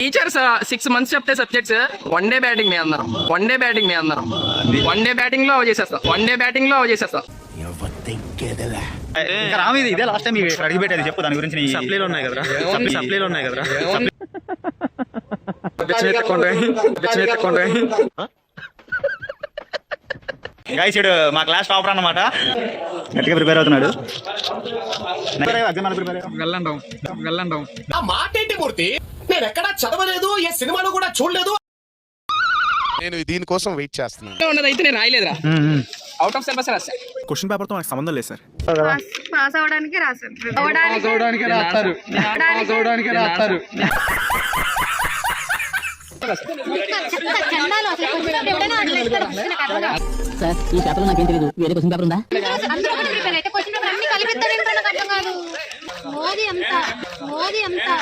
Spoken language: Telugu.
టీచర్స్ 6 months చెప్తే సబ్జెక్ట్స్ వన్ డే బ్యాటింగ్ మీ అందరం లో చేసేస్తాం ఇదే లాస్ట్ టైం అడిగి పెట్టేది చెప్పు దాని గురించి సప్లైలు ఉన్నాయి కదరా గైస్ ఇడు మా క్లాస్ టాపర్ అన్నమాట, గట్టిగా ప్రిపేర్ అవుతున్నాడు. వెళ్ళంటాం ఆ మాట ఏంటి మూర్తి, నేను ఎక్కడా చదవలేదు, ఏ సినిమాలో కూడా చూడలేదు. నేను దీనికోసం వెయిట్ చేస్తున్నాను. ఉన్నదైతే నేను రాయలేదురా, అవుట్ ఆఫ్ సిలబస్ రాసా. క్వశ్చన్ పేపర్ తో నాకు సంబంధం లేదు సార్. పాస్ అవడానికి రాశారు. సార్ ఈ పేపర్ నాకేం తెలియదు, వేరే క్వశ్చన్ పేపర్ ఉందా? మోదీ అంతా